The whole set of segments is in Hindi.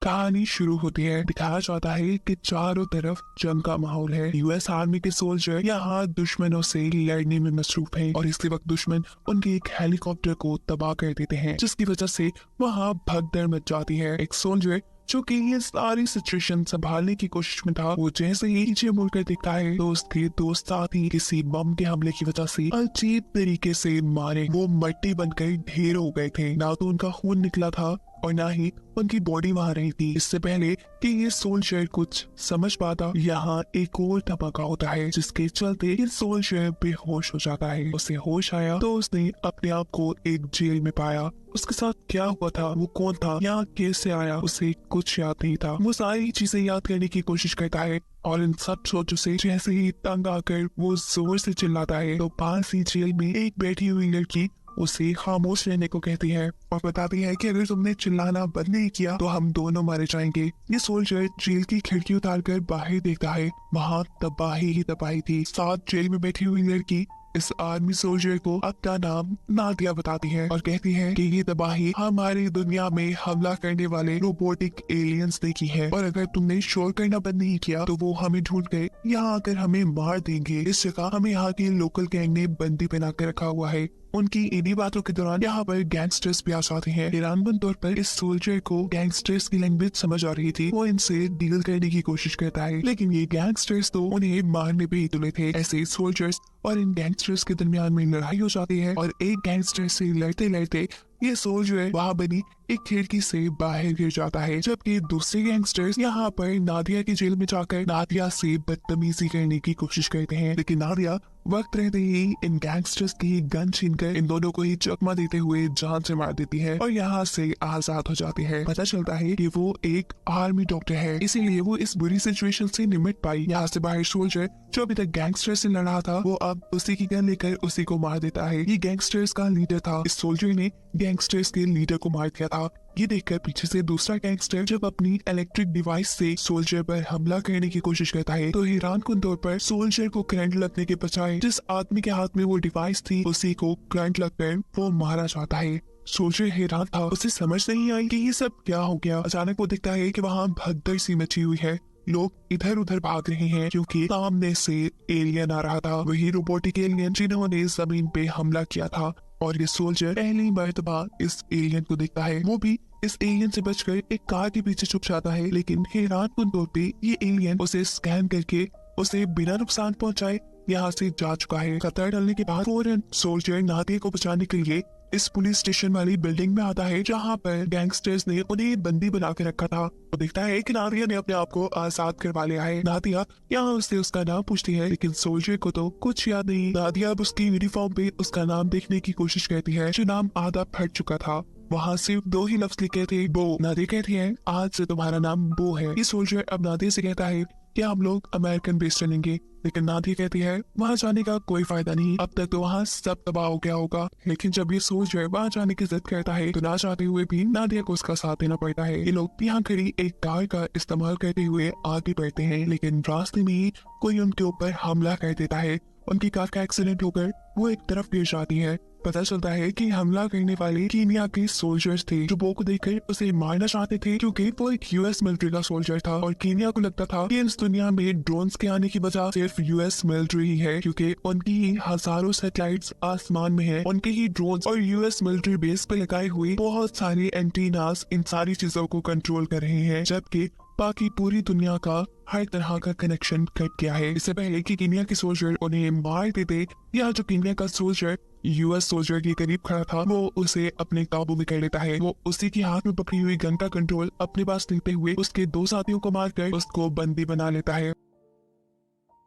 कहानी शुरू होती है। दिखाया जाता है कि चारों तरफ जंग का माहौल है। यूएस आर्मी के सोल्जर यहाँ दुश्मनों से लड़ने में मसरूफ हैं और इसी वक्त दुश्मन उनके एक हेलीकॉप्टर को तबाह कर देते हैं, जिसकी वजह से वहाँ भगदड़ मच जाती है। एक सोल्जर जो कि ये सारी सिचुएशन संभालने की कोशिश में था, वो जैसे ही नीचे मुड़कर देखता है तो उसके दो साथी किसी बम के हमले की वजह से अजीब तरीके से मारे वो मट्टी बनकर ढेर हो गए थे। ना तो उनका खून निकला था और ना ही उनकी बॉडी वहां रही थी। इससे पहले कि ये सोल्जर कुछ समझ पाता, यहाँ एक और धमाका होता है जिसके चलते ये सोल्जर बेहोश हो जाता है। उसे होश आया तो उसने अपने आप को एक जेल में पाया। उसके साथ क्या हुआ था, वो कौन था, यहाँ कैसे आया, उसे कुछ याद नहीं था। वो सारी चीजें याद करने की कोशिश करता है और इन सब सोचों से जैसे ही तंग आकर वो जोर से चिल्लाता है तो पास ही जेल में एक बैठी हुई लड़की उसे खामोश रहने को कहती है और बताती है कि अगर तुमने चिल्लाना बंद नहीं किया तो हम दोनों मारे जाएंगे। ये सोल्जर जेल की खिड़की उतारकर बाहर देखता है, वहाँ तबाही ही तबाही थी। साथ जेल में बैठी हुई लड़की इस आर्मी सोल्जर को अपना नाम नादिया बताती है और कहती है कि ये तबाही हमारी दुनिया में हमला करने वाले रोबोटिक एलियंस ने की है और अगर तुमने शोर करना बंद नहीं किया तो वो हमें ढूंढ कर यहाँ आकर हमें मार देंगे। इस जगह हमें यहाँ के लोकल गैंग ने बंदी बना कर रखा हुआ है। उनकी इन्हीं बातों के दौरान यहाँ पर गैंगस्टर्स भी आ जाते हैं। हैरानकुन तौर पर इस सोल्जर को गैंगस्टर्स की लैंग्वेज समझ आ रही थी। वो इनसे डील करने की कोशिश करता है, लेकिन ये गैंगस्टर्स तो उन्हें मारने पे ही तुले थे। ऐसे सोल्जर्स और इन गैंगस्टर्स के दरमियान में लड़ाई हो जाती है और एक गैंगस्टर से लड़ते लड़ते ये सोल्जर वहाँ बनी एक खिड़की से बाहर गिर जाता है, जबकि दूसरे गैंगस्टर्स यहाँ पर नादिया की जेल में जाकर नादिया से बदतमीजी करने की कोशिश करते हैं। लेकिन नादिया वक्त रहते ही इन गैंगस्टर्स की गन छीनकर इन दोनों को ही चकमा देते हुए जान से मार देती है और यहाँ से आजाद हो जाती है। पता चलता है कि वो एक आर्मी डॉक्टर है, इसीलिए वो इस बुरी सिचुएशन से निपट पाई। यहाँ से बाहर सोल्जर जो अभी तक गैंगस्टर से लड़ा था वो अब उसी की गन लेकर उसी को मार देता है। ये गैंगस्टर्स का लीडर था। इस सोल्जर ने गैंगस्टर्स के लीडर को मार दिया था। ये देखकर पीछे से दूसरा गैंगस्टर जब अपनी इलेक्ट्रिक डिवाइस से सोल्जर पर हमला करने की कोशिश करता है तो हैरानकुन तौर पर सोल्जर को करंट लगने के बजाय जिस आदमी के हाथ में वो डिवाइस थी उसी को करंट लगकर वो मारा जाता है। सोल्जर हैरान था, उसे समझ नहीं आई कि ये सब क्या हो गया। अचानक वो दिखता है कि वहाँ भगदड़ सी मची हुई है, लोग इधर उधर भाग रहे हैं क्योंकि सामने से एलियन आ रहा था, वही रोबोटिक एलियन जिन्होंने जमीन पे हमला किया था। और ये सोल्जर पहली मर्तबा इस एलियन को देखता है। वो भी इस एलियन से बचकर एक कार के पीछे छुप जाता है, लेकिन हैरानकुन तौर पे ये एलियन उसे स्कैन करके उसे बिना नुकसान पहुंचाए यहाँ से जा चुका है। खतरा टलने के बाद फौरन सोल्जर नादिया को बचाने के लिए इस पुलिस स्टेशन वाली बिल्डिंग में आता है जहाँ पर गैंगस्टर्स ने उन्हें बंदी बना के रखा था। तो देखता है कि नादिया ने अपने आप को आजाद करवा लिया है। नादिया यहाँ उससे उसका नाम पूछती है, लेकिन सोल्जर को तो कुछ याद नहीं। नादिया अब उसकी यूनिफॉर्म पे उसका नाम देखने की कोशिश करती है, जो नाम आधा फट चुका था। वहाँ सिर्फ दो ही लफ्ज लिखे थे, बो। नादिया कहती है आज से तुम्हारा नाम बो है। ये सोल्जर अब नादिया से कहता है कि हम लोग अमेरिकन बेस चलेंगे, लेकिन नादिया कहती है वहाँ जाने का कोई फायदा नहीं, अब तक तो वहाँ सब तबाह हो गया होगा। लेकिन जब ये सोल्जर वहाँ जाने की जिद करता है तो ना चाहते हुए भी नादिया को उसका साथ देना पड़ता है। ये लोग यहाँ खड़ी एक कार का इस्तेमाल करते हुए आगे बढ़ते हैं, लेकिन रास्ते में ही कोई उनके ऊपर हमला कर देता है। उनकी कार का एक्सीडेंट होकर वो एक तरफ गिर जाती है। पता चलता है कि हमला करने वाले कीनिया के सोल्जर्स थे जो बो को देखकर उसे मारना चाहते थे, क्योंकि वो एक यूएस मिलिट्री का सोल्जर था और कीनिया को लगता था कि इस दुनिया में ड्रोन्स के आने की वजह सिर्फ यूएस मिलिट्री ही है, क्योंकि उनकी ही हजारों सैटेलाइट्स आसमान में हैं, उनके ही ड्रोन्स और यूएस मिलिट्री बेस पे लगाए हुए बहुत सारे एंटीनास इन सारी चीजों को कंट्रोल कर रहे हैं, जबकि बाकी पूरी दुनिया का हर तरह का कनेक्शन कट गया है। इससे पहले कि कीनिया के सोल्जर उन्हें मार देते, या जो कीनिया का सोल्जर यूएस सोल्जर के करीब खड़ा था वो उसे अपने काबू में कर लेता है। वो उसी के हाथ में पकड़ी हुई गन का कंट्रोल अपने पास लेते हुए उसके दो साथियों को मारकर उसको बंदी बना लेता है।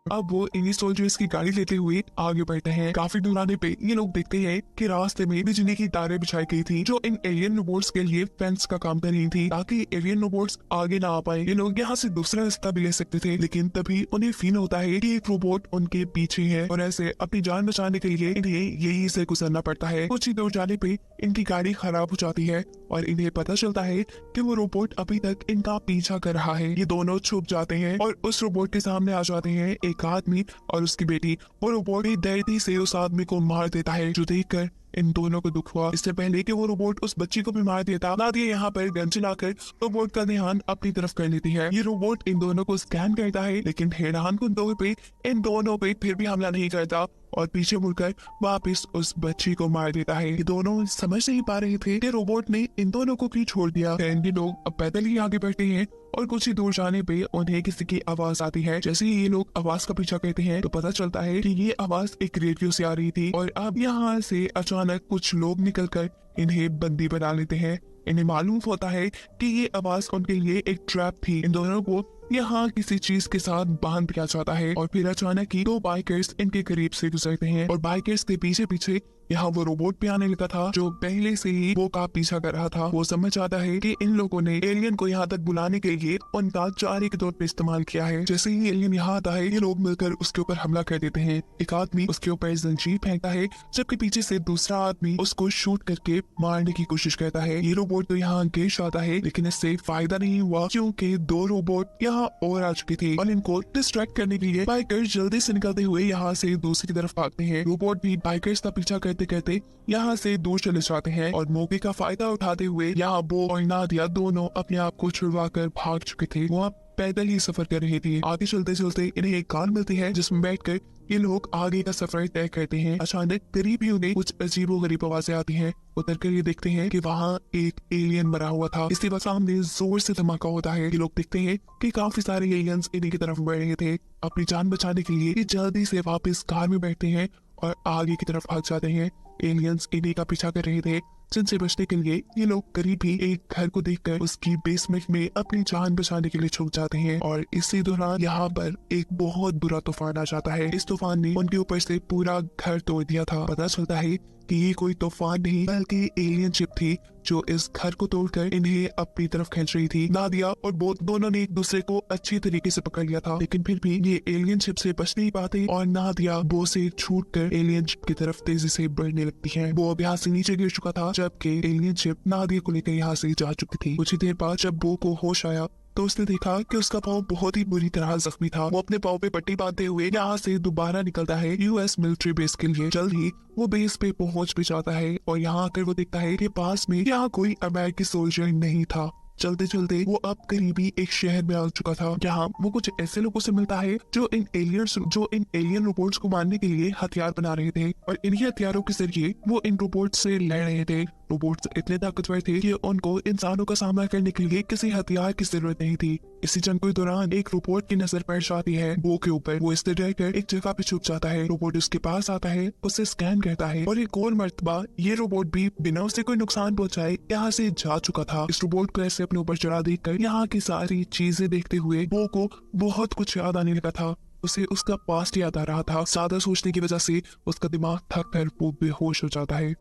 अब वो इन्हीं सोल्जर्स की गाड़ी लेते हुए आगे बढ़ते हैं। काफी दूर आने पे ये लोग देखते हैं कि रास्ते में बिजली की तारें बिछाई गई थी जो इन एलियन रोबोट्स के लिए फेंस का काम कर रही थी, ताकि एलियन रोबोट्स आगे ना आ पाए। ये लोग यहाँ से दूसरा रास्ता भी ले सकते थे, लेकिन तभी उन्हें फील होता है कि एक रोबोट उनके पीछे है और ऐसे अपनी जान बचाने के लिए इन्हें यही से गुजरना पड़ता है। कुछ ही दूर जाने पे इनकी गाड़ी खराब हो जाती है और इन्हें पता चलता है कि वो रोबोट अभी तक इनका पीछा कर रहा है। ये दोनों छुप जाते हैं और उस रोबोट के सामने आ जाते हैं एक एक आदमी और उसकी बेटी, वो रोबोट ही दर्दी से उस आदमी को मार देता है, जो देखकर इन दोनों को दुख हुआ। इससे पहले कि वो रोबोट उस बच्ची को भी मार देता, नादिया यहाँ पर गन चलाकर रोबोट का ध्यान अपनी तरफ कर लेती है। ये रोबोट इन दोनों को स्कैन करता है, लेकिन हैरान कुन तौर पे इन दोनों पे फिर भी हमला नहीं करता और पीछे मुड़कर वापस उस बच्ची को मार देता है। ये दोनों समझ नहीं पा रहे थे कि रोबोट ने इन दोनों को क्यों छोड़ दिया। ये लोग अब पैदल ही आगे बढ़ते हैं और कुछ ही दूर जाने पे उन्हें किसी की आवाज आती है। जैसे ही ये लोग आवाज का पीछा करते हैं तो पता चलता है कि ये आवाज एक रेडियो से आ रही थी और अब यहाँ से अचानक कुछ लोग निकलकर इन्हें बंदी बना लेते हैं। इन्हें मालूम होता है कि ये आवाज उनके लिए एक ट्रैप थी। इन दोनों को यहाँ किसी चीज के साथ बांध दिया जाता है और फिर अचानक ही दो बाइकर्स इनके करीब से गुजरते हैं और बाइकर्स के पीछे पीछे यहाँ वो रोबोट भी आने लगा था, जो पहले से ही वो का पीछा कर रहा था। वो समझ आता है कि इन लोगों ने एलियन को यहाँ तक बुलाने के लिए उनका चारे के तौर पे इस्तेमाल किया है। जैसे ही एलियन यहाँ आता है, ये लोग मिलकर उसके ऊपर हमला कर देते हैं। एक आदमी उसके ऊपर जंजीर फेंकता है, जबकि पीछे से दूसरा आदमी उसको शूट करके मारने की कोशिश करता है। ये रोबोट तो यहाँ गिर जाता है, लेकिन इससे फायदा नहीं हुआ, क्योंकि दो रोबोट यहाँ और आ चुके थे और इनको डिस्ट्रैक्ट करने के लिए बाइकर्स जल्दी से निकलते हुए यहाँ से दूसरी तरफ भागते हैं। रोबोट भी बाइकर्स का पीछा करते करते यहाँ से दूर चले जाते हैं और मौके का फायदा उठाते हुए यहाँ वो और नादिया दोनों अपने आप को छुड़वा कर भाग चुके थे। वो अब पैदल ही सफर कर रहे थे। आगे चलते चलते इन्हें एक कार मिलती है, जिसमें बैठकर ये लोग आगे का सफर तय करते हैं। अचानक करीब ही उन्हें कुछ अजीबोगरीब आवाजें आती हैं। उतर कर ये देखते हैं कि वहाँ एक एलियन मरा हुआ था। इसके बाद सामने जोर से धमाका होता है। ये लोग देखते हैं कि काफी सारे एलियंस इन्हीं की तरफ बढ़ रहे थे। अपनी जान बचाने के लिए ये जल्दी से वापस कार में बैठते हैं और आगे की तरफ भाग जाते हैं। एलियंस इन्हीं का पीछा कर रहे थे, जिनसे बचने के लिए ये लोग करीब ही एक घर को देखकर उसकी बेसमेंट में अपनी जान बचाने के लिए छुप जाते हैं और इसी दौरान यहाँ पर एक बहुत बुरा तूफान आ जाता है। इस तूफान ने उनके ऊपर से पूरा घर तोड़ दिया था। पता चलता है कि ये कोई तूफान नहीं बल्कि एलियन शिप थी, जो इस घर को तोड़कर इन्हें अपनी तरफ खींच रही थी। नादिया और बोथ दोनों ने एक दूसरे को अच्छी तरीके से पकड़ लिया था, लेकिन फिर भी ये एलियन शिप से बच नहीं पाते और नादिया बो से छूटकर एलियन शिप की तरफ तेजी से बढ़ने लगती है। वो अब यहाँ से नीचे गिर चुका था, जबकि एलियन शिप नादिया को लेकर यहाँ से जा चुकी थी। कुछ ही देर बाद जब बो को होश आया तो उसने देखा कि उसका पाँव बहुत ही बुरी तरह जख्मी था। वो अपने पाँव पे पट्टी बांधते हुए यहाँ से दोबारा निकलता है यूएस मिलिट्री बेस के लिए। जल्द ही वो बेस पे पहुंच भी जाता है और यहाँ आकर वो देखता है कि पास में यहाँ कोई अमेरिकी सोल्जर नहीं था। चलते चलते वो अब करीबी एक शहर में आ चुका था, जहाँ वो कुछ ऐसे लोगों से मिलता है जो इन एलियन रोबोट्स को मारने के लिए हथियार बना रहे थे और इन्हीं हथियारों के जरिए वो इन रोबोट्स से लड़ रहे थे। रोबोट्स इतने ताकतवर थे कि उनको इंसानों का सामना करने के लिए किसी हथियार की जरूरत नहीं थी। इसी जंग के दौरान एक रोबोट की नजर पड़ जाती है बो के ऊपर। वो इससे डरकर एक जगह पे छुप जाता है। रोबोट उसके पास आता है, उसे स्कैन करता है और एक और मर्तबा ये रोबोट भी बिना उसे कोई नुकसान पहुंचाए यहाँ से जा चुका था। इस रोबोट को ऐसे अपने ऊपर चढ़ा देकर यहाँ की सारी चीजें देखते हुए बो को बहुत कुछ याद आने लगा था। उसे उसका पास्ट याद आ रहा था। ज्यादा सोचने की वजह से उसका दिमाग थक कर वो बेहोश हो जाता है।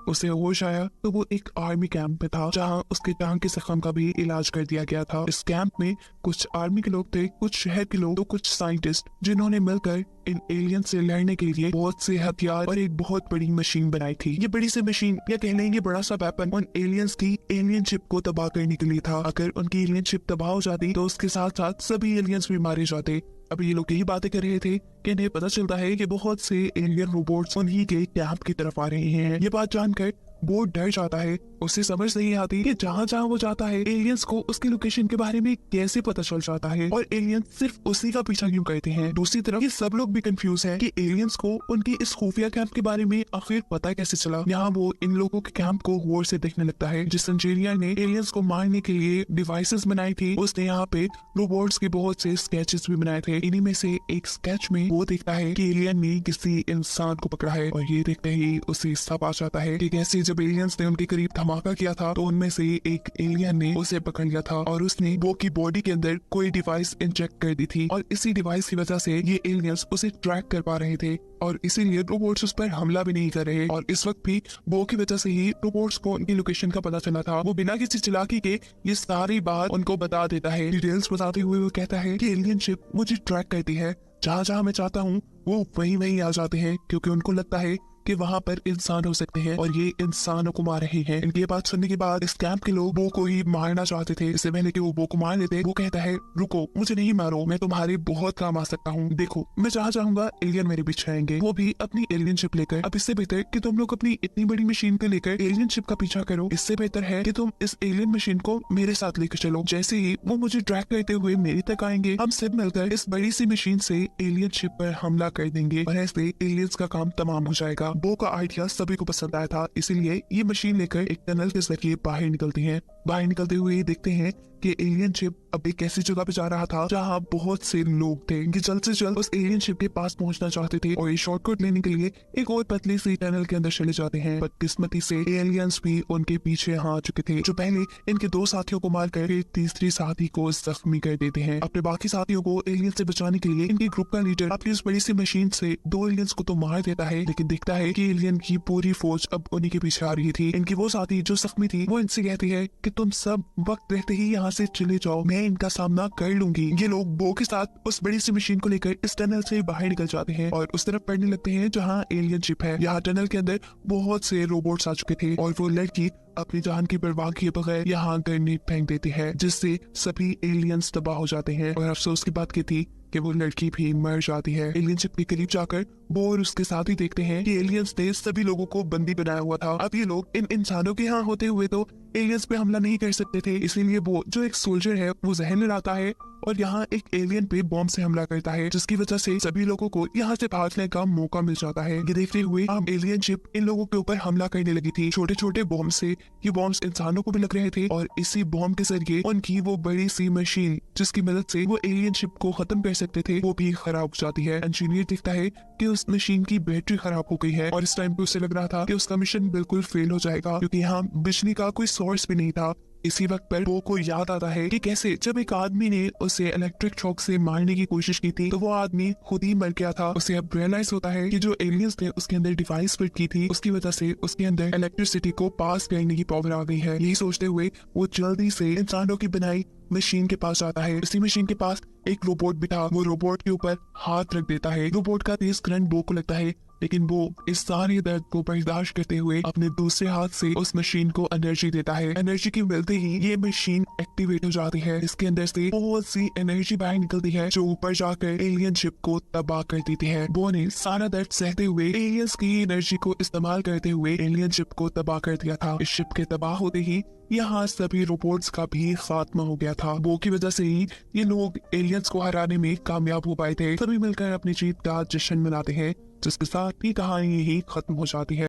उसे होश आया तो वो एक आर्मी कैंप में था, जहां उसके टांग के जख्म का भी इलाज कर दिया गया था। इस कैंप में कुछ आर्मी के लोग थे, कुछ शहर के लोग, तो कुछ साइंटिस्ट, जिन्होंने मिलकर इन एलियन से लड़ने के लिए बहुत से हथियार और एक बहुत बड़ी मशीन बनाई थी। ये बड़ी सी मशीन या कह लें ये बड़ा सा वेपन उन एलियंस की एलियन शिप को तबाह करने के लिए था। अगर उनकी एलियन शिप तबाह हो जाती तो उसके साथ साथ सभी एलियंस भी मारे जाते। अब ये लोग यही बातें कर रहे थे कि इन्हें पता चलता है कि बहुत से एलियन रोबोट्स उन्हीं के कैंप की तरफ आ रहे हैं। ये बात जानकर वो डर जाता है। उसे समझ नहीं आती कि जहाँ जहाँ वो जाता है एलियंस को उसकी लोकेशन के बारे में कैसे पता चल जाता है और एलियंस सिर्फ उसी का पीछा क्यों करते हैं। दूसरी तरफ ये सब लोग भी कंफ्यूज हैं कि एलियंस को उनकी इस खुफिया कैंप के बारे में आखिर पता कैसे चला। यहाँ वो इन लोगों के कैंप को गौर से देखने लगता है। जिस इंजीनियर ने एलियंस को मारने के लिए डिवाइसेस बनाई थी, उसने यहाँ पे रोबोट्स के बहुत से स्केचेस भी बनाए थे। इन्हीं में से एक स्केच में वो देखता है कि एलियन ने किसी इंसान को पकड़ा है और ये देखते ही उसे सब आ जाता है कि कैसे जब एलियंस ने उनके करीब धमाका किया था तो उनमें से एक एलियन ने उसे पकड़ लिया था और उसने वो की बॉडी के अंदर कोई डिवाइस इंजेक्ट कर दी थी और इसी डिवाइस की वजह से ये एलियंस उसे ट्रैक कर पा रहे थे और इसीलिए रोबोट्स उस पर हमला भी नहीं कर रहे। और इस वक्त भी वो की वजह से ही रोबोट्स को उनकी लोकेशन का पता चला था। वो बिना किसी चालाकी के ये सारी बात उनको बता देता है। डिटेल्स बताते हुए वो कहता है कि एलियन शिप मुझे ट्रैक करती है, जहाँ जहाँ मैं चाहता हूँ वो वहीं वहीं आ जाते हैं, क्योंकि उनको लगता है कि कि वहाँ पर इंसान हो सकते हैं और ये इंसानों को मार रहे हैं। इनकी ये बात सुनने के बाद इस कैंप के लोग बो को ही मारना चाहते थे। इससे पहले कि वो बो को मार लेते, वो कहता है रुको, मुझे नहीं मारो, मैं तुम्हारे बहुत काम आ सकता हूँ। देखो, मैं जहाँ चाहूंगा एलियन मेरे पीछे आएंगे, वो भी अपनी एलियन शिप लेकर। अब इससे बेहतर कि तुम लोग अपनी इतनी बड़ी मशीन को लेकर एलियन शिप का पीछा करो। इससे बेहतर है कि तुम इस एलियन मशीन को मेरे साथ लेकर चलो। जैसे ही वो मुझे ट्रैक करते हुए मेरी तक आएंगे, हम सब मिलकर इस बड़ी सी मशीन से एलियन शिप पर हमला कर देंगे और ऐसे एलियंस का काम तमाम हो जाएगा। बो का आइडिया सभी को पसंद आया था, इसीलिए ये मशीन लेकर एक टनल के जरिए बाहर निकलती हैं। बाहर निकलते हुए देखते हैं कि एलियन शिप अब एक ऐसी जगह पे जा रहा था जहाँ बहुत से लोग थे। ये जल्द से जल्द उस एलियन शिप के पास पहुंचना चाहते थे और ये शॉर्टकट लेने के लिए एक और पतली सी टनल के अंदर चले जाते हैं। बदकिस्मती से एलियंस भी उनके पीछे आ चुके थे, जो पहले इनके दो साथियों को मारकर फिर तीसरी साथी को जख्मी कर देते हैं। अपने बाकी साथियों को एलियन से बचाने के लिए इनके ग्रुप का लीडर अपनी उस बड़ी सी मशीन से दो एलियंस को तो मार देता है, लेकिन दिखता है कि एलियन की पूरी फौज अब उन्हीं के पीछे आ रही थी। इनकी वो साथी जो जख्मी थी वो इनसे कहती है कि तुम सब वक्त रहते ही यहाँ से चले जाओ, मैं इनका सामना कर लूंगी। ये लोग बो के साथ उस बड़ी सी मशीन को लेकर इस टनल से बाहर निकल जाते हैं और उस तरफ पढ़ने लगते हैं जहाँ एलियन शिप है। यहाँ टनल के अंदर बहुत से रोबोट्स आ चुके थे और वो लड़की अपनी जान की परवाह किए बगैर यहाँ ग्रेनेड फेंक देती है, जिससे सभी एलियंस तबाह हो जाते हैं। और अफसोस की बात की थी कि वो लड़की भी मर जाती है। एलियन शिप के करीब जाकर बो और उसके साथ ही देखते हैं कि एलियंस ने सभी लोगों को बंदी बनाया हुआ था। अब ये लोग इन इंसानों के यहाँ होते हुए तो एलियंस पे हमला नहीं कर सकते थे, इसीलिए वो जो एक सोल्जर है वो जहन लड़ाता है और यहाँ एक एलियन पे बॉम्ब से हमला करता है, जिसकी वजह से सभी लोगों को यहाँ से भागने का मौका मिल जाता है। ये देखते हुए अब एलियन शिप इन लोगों के ऊपर हमला करने लगी थी छोटे छोटे बॉम्ब से। ये बॉम्ब्स इंसानों को भी लग रहे थे और इसी बॉम्ब के जरिए उनकी वो बड़ी सी मशीन जिसकी मदद से वो एलियन शिप को खत्म कर सकते थे वो भी खराब हो जाती है। इंजीनियर देखता है कि उस मशीन की बैटरी खराब हो गई है और इस टाइम पे उसे लग रहा था कि उसका मिशन बिल्कुल फेल हो जाएगा, क्योंकि यहाँ बिजली का कोई सोर्स भी नहीं था। इसी वक्त पर बो को याद आता है कि कैसे जब एक आदमी ने उसे इलेक्ट्रिक शॉक से मारने की कोशिश की थी तो वो आदमी खुद ही मर गया था। उसे अब रियलाइज होता है कि जो एलियंस ने उसके अंदर डिवाइस फिट की थी उसकी वजह से उसके अंदर इलेक्ट्रिसिटी को पास करने की पावर आ गई है। यही सोचते हुए वो जल्दी से इंसानों की बनाई मशीन के पास जाता है। इसी मशीन के पास एक रोबोट भी था, वो रोबोट के ऊपर हाथ रख देता है। रोबोट का तेज करंट बो को लगता है, लेकिन वो इस सारे दर्द को बर्दाश्त करते हुए अपने दूसरे हाथ से उस मशीन को एनर्जी देता है। एनर्जी की मिलते ही ये मशीन एक्टिवेट हो जाती है। इसके अंदर से बहुत सी एनर्जी बाहर निकलती है जो ऊपर जाकर एलियन शिप को तबाह कर देती है। बो ने सारा दर्द सहते हुए एलियंस की एनर्जी को इस्तेमाल करते हुए एलियन शिप को तबाह कर दिया था। इस शिप के तबाह होते ही यहाँ सभी रोबोट्स का भी खात्मा हो गया था। बो की वजह से ही ये लोग एलियंस को हराने में कामयाब हो पाए थे। सभी मिलकर अपनी जीत का जश्न मनाते हैं, जिसके साथ ही कहानी यही खत्म हो जाती है।